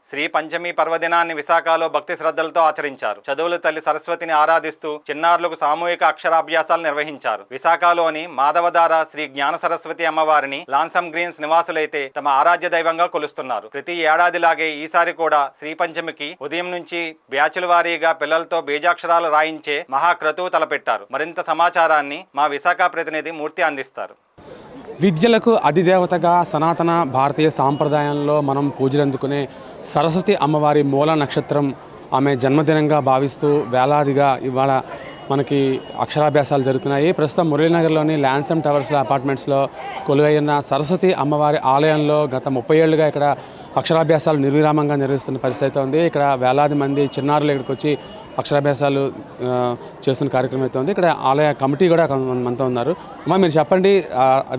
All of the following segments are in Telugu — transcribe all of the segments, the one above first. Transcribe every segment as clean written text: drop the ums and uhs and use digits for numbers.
శ్రీ పంచమి పర్వదినాన్ని విశాఖలో భక్తి శ్రద్ధలతో ఆచరించారు. చదువుల తల్లి సరస్వతిని ఆరాధిస్తూ చిన్నారులకు సామూహిక అక్షరాభ్యాసాలు నిర్వహించారు. విశాఖలోని మాధవధార శ్రీ జ్ఞాన సరస్వతి అమ్మవారిని లాన్సమ్ గ్రీన్స్ నివాసులైతే తమ ఆరాధ్య దైవంగా కొలుస్తున్నారు. ప్రతి ఏడాదిలాగే ఈసారి కూడా శ్రీ పంచమికి ఉదయం నుంచి బ్యాచుల వారీగా పిల్లలతో బీజాక్షరాలు రాయించే మహాక్రతువు తలపెట్టారు. మరింత సమాచారాన్ని మా విశాఖ ప్రతినిధి మూర్తి అందిస్తారు. విద్యలకు అధిదేవతగా సనాతన భారతీయ సాంప్రదాయంలో మనం పూజలందుకునే సరస్వతి అమ్మవారి మూల నక్షత్రం ఆమె జన్మదినంగా భావిస్తూ వేలాదిగా ఇవాళ మనకి అక్షరాభ్యాసాలు జరుగుతున్నాయి. ప్రస్తుతం మురళీనగర్లోని ల్యాన్సమ్ టవర్స్లో అపార్ట్మెంట్స్లో కొలువైన సరస్వతి అమ్మవారి ఆలయంలో గత 30 ఏళ్లుగా ఇక్కడ అక్షరాభ్యాసాలు నిర్విరామంగా నిర్వహిస్తున్న పరిస్థితి ఉంది. ఇక్కడ వేలాది మంది చిన్నారులు ఇక్కడికి వచ్చి అక్షరాభ్యాసాలు చేస్తున్న కార్యక్రమం అయితే ఉంది. ఇక్కడ ఆలయ కమిటీ కూడా మనతో ఉన్నారు. అమ్మ, మీరు చెప్పండి,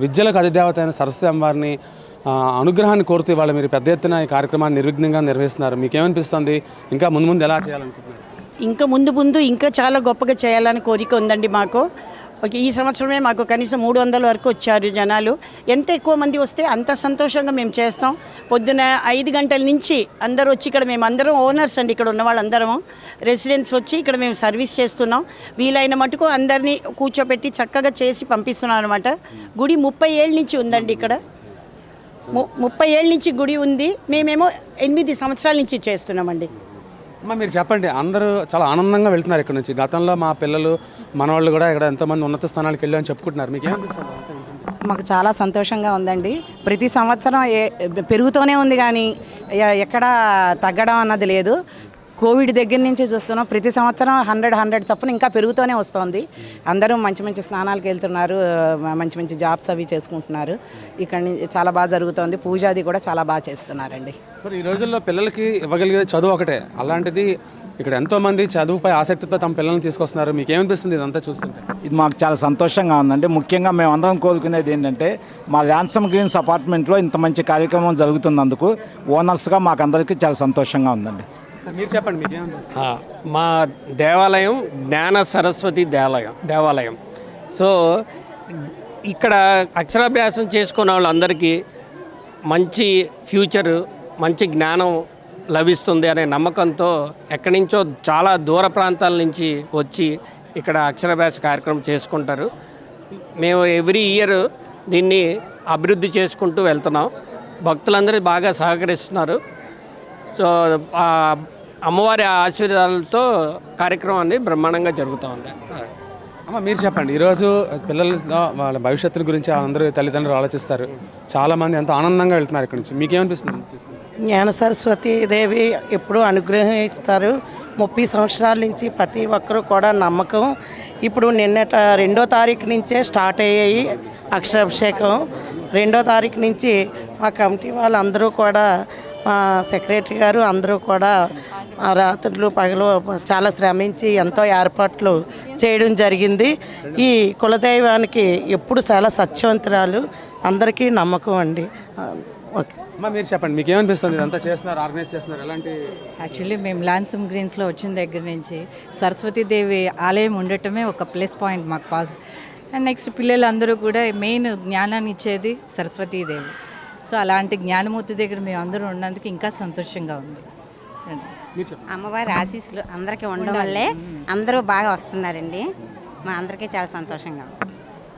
విద్యలకు అధిదేవత అయిన సరస్వతి అమ్మవారిని అనుగ్రహాన్ని కోరుతూ ఇవాళ మీరు పెద్ద ఎత్తున ఈ కార్యక్రమాన్ని నిర్విఘ్నంగా నిర్వహిస్తున్నారు. మీకేమనిపిస్తుంది? ఇంకా ముందు ఎలా చేయాలనుకుంటున్నారు? ఇంకా ముందు ఇంకా చాలా గొప్పగా చేయాలని కోరిక ఉందండి మాకు. ఈ సంవత్సరమే మాకు కనీసం 300 వరకు వచ్చారు జనాలు. ఎంత ఎక్కువ మంది వస్తే అంత సంతోషంగా మేము చేస్తాం. పొద్దున 5 గంటల నుంచి అందరూ వచ్చి ఇక్కడ మేము అందరం ఓనర్స్ అండి, ఇక్కడ ఉన్న వాళ్ళందరము రెసిడెంట్స్ వచ్చి ఇక్కడ మేము సర్వీస్ చేస్తున్నాం. వీలైన మటుకు అందరినీ కూర్చోపెట్టి చక్కగా చేసి పంపిస్తున్నాం అనమాట. గుడి 30 ఏళ్ళ నుంచి ఉందండి ఇక్కడ. 30 ఏళ్ళ నుంచి గుడి ఉంది. మేమేమో 8 సంవత్సరాల నుంచి చేస్తున్నామండి. అమ్మ, మీరు చెప్పండి, అందరూ చాలా ఆనందంగా వెళ్తున్నారు ఇక్కడ నుంచి. గతంలో మా పిల్లలు మనవాళ్ళు కూడా ఇక్కడ ఎంతోమంది ఉన్నత స్థానాలకు వెళ్ళామని చెప్పుకుంటున్నారు. మీకు ఏమనిపిస్తుంది? మాకు చాలా సంతోషంగా ఉందండి. ప్రతి సంవత్సరం పెరుగుతూనే ఉంది, కానీ ఎక్కడ తగ్గడం అన్నది లేదు. కోవిడ్ దగ్గర నుంచి చూస్తున్నాం, ప్రతి సంవత్సరం 100 చొప్పున ఇంకా పెరుగుతూనే వస్తుంది. అందరూ మంచి స్నానాలకు వెళ్తున్నారు, మంచి జాబ్స్ అవి చేసుకుంటున్నారు. ఇక్కడ చాలా బాగా జరుగుతుంది. పూజాది కూడా చాలా బాగా చేస్తున్నారండి. సార్, ఈ రోజుల్లో పిల్లలకి ఇవ్వగలిగేది చదువు ఒకటే. అలాంటిది ఇక్కడ ఎంతోమంది చదువుపై ఆసక్తితో తమ పిల్లల్ని తీసుకొస్తున్నారు. మీకు ఏమనిపిస్తుంది ఇదంతా చూస్తుంటే? ఇది మాకు చాలా సంతోషంగా ఉందండి. ముఖ్యంగా మేము అందరం కోరుకునేది ఏంటంటే, మా ల్యాన్సమ్ గ్రీన్స్ అపార్ట్మెంట్లో ఇంత మంచి కార్యక్రమం జరుగుతున్నందుకు ఓనర్స్గా మాకు అందరికీ చాలా సంతోషంగా ఉందండి. మీరు చెప్పండి, మీకు ఏమనిపిస్తుంది? మా దేవాలయం జ్ఞాన సరస్వతి దేవాలయం. సో ఇక్కడ అక్షరాభ్యాసం చేసుకున్న వాళ్ళందరికీ మంచి ఫ్యూచరు, మంచి జ్ఞానం లభిస్తుంది అనే నమ్మకంతో ఎక్కడి నుంచో చాలా దూర ప్రాంతాల నుంచి వచ్చి ఇక్కడ అక్షరాభ్యాస కార్యక్రమం చేసుకుంటారు. మేము ఎవ్రీ ఇయర్ దీన్ని అభివృద్ధి చేసుకుంటూ వెళ్తున్నాం. భక్తులందరూ బాగా సహకరిస్తున్నారు. సో అమ్మవారి ఆశీర్వాదాలతో కార్యక్రమాన్ని బ్రహ్మాండంగా జరుగుతూ ఉంది. అమ్మ, మీరు చెప్పండి, ఈరోజు పిల్లలతో వాళ్ళ భవిష్యత్తు గురించి అందరూ తల్లిదండ్రులు ఆలోచిస్తారు. చాలామంది ఎంతో ఆనందంగా వెళ్తున్నారు ఇక్కడ నుంచి. మీకేమనిపిస్తుంది? జ్ఞాన సరస్వతి దేవి ఎప్పుడూ అనుగ్రహిస్తారు. 30 సంవత్సరాల నుంచి ప్రతి ఒక్కరూ కూడా నమ్మకం. ఇప్పుడు నిన్నట 2వ తారీఖు నుంచే స్టార్ట్ అయ్యాయి అక్షరాభిషేకం. 2వ తారీఖు నుంచి మా కమిటీ వాళ్ళందరూ కూడా, మా సెక్రటరీ గారు అందరూ కూడా రాత్రులు పగలు చాలా శ్రమించి ఎంతో ఏర్పాట్లు చేయడం జరిగింది. ఈ కులదైవానికి ఎప్పుడు చాలా సత్యవంతురాలు, అందరికీ నమ్మకం అండి. ఓకే అమ్మ, మీరు చెప్పండి, మీకు ఏమనిపిస్తుంది? ఇదంతా చేస్తున్నారు, ఆర్గనైజ్ చేస్తున్నారు, ఎలాంటి? యాక్చువల్లీ మేము ల్యాన్సమ్ గ్రీన్స్లో వచ్చిన దగ్గర నుంచి సరస్వతీదేవి ఆలయం ఉండటమే ఒక ప్లస్ పాయింట్ మాకు పాజిటివ్. అండ్ నెక్స్ట్ పిల్లలందరూ కూడా మెయిన్ జ్ఞానాన్ని ఇచ్చేది సరస్వతీదేవి. సో అలాంటి జ్ఞానమూర్తి దగ్గర మేము అందరూ ఉన్నందుకు ఇంకా సంతోషంగా ఉంది. అమ్మవారి ఆశీస్సులు అందరికీ ఉండడం వల్లే అందరూ బాగా వస్తున్నారండి. మా అందరికీ చాలా సంతోషంగా ఉంది.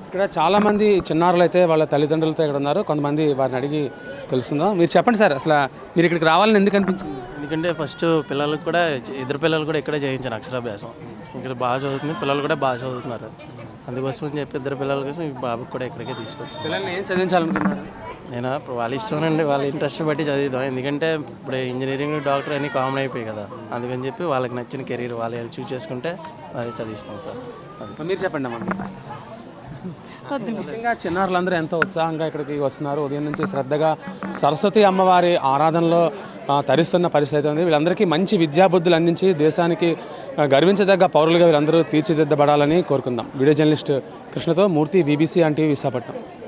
ఇక్కడ చాలామంది చిన్నారులు అయితే వాళ్ళ తల్లిదండ్రులతో ఇక్కడ ఉన్నారు. కొంతమంది వారిని అడిగి తెలుస్తుందా? మీరు చెప్పండి సార్, అసలు మీరు ఇక్కడికి రావాలని ఎందుకు అనిపించింది? ఎందుకంటే ఫస్ట్ పిల్లలకు కూడా, ఇద్దరు పిల్లలు కూడా ఇక్కడే చేయించాను అక్షరాభ్యాసం. ఇక్కడ బాగా చదువుతుంది, పిల్లలు కూడా బాగా చదువుతున్నారు. అందుకోసం చెప్పి ఇద్దరు పిల్లల కోసం ఈ బాబుకి కూడా ఇక్కడికే తీసుకొచ్చాను. పిల్లల్ని ఏం చదివించాలనుకున్నారు? నేను వాళ్ళ ఇష్టం అండి, వాళ్ళ ఇంట్రెస్ట్ బట్టి చదివిద్దాం. ఎందుకంటే ఇప్పుడు ఇంజనీరింగ్, డాక్టర్ అన్నీ కామన్ అయిపోయాయి కదా. అందుకని చెప్పి వాళ్ళకి నచ్చిన కెరీర్ వాళ్ళు చూస్ చేసుకుంటే అది చదివిస్తాం సార్. మీరు చెప్పండి అమ్మ. ముఖ్యంగా చిన్నారులందరూ ఎంతో ఉత్సాహంగా ఇక్కడికి వస్తున్నారు. ఉదయం నుంచి శ్రద్ధగా సరస్వతి అమ్మవారి ఆరాధనలో తరిస్తున్న పరిస్థితి ఉంది. వీళ్ళందరికీ మంచి విద్యాబుద్ధులు అందించి దేశానికి గర్వించదగ్గ పౌరులుగా వీళ్ళందరూ తీర్చిదిద్దబడాలని కోరుకుందాం. వీడియో జర్నలిస్ట్ కృష్ణతో Murthy, BBC and TV Visakhapatnam.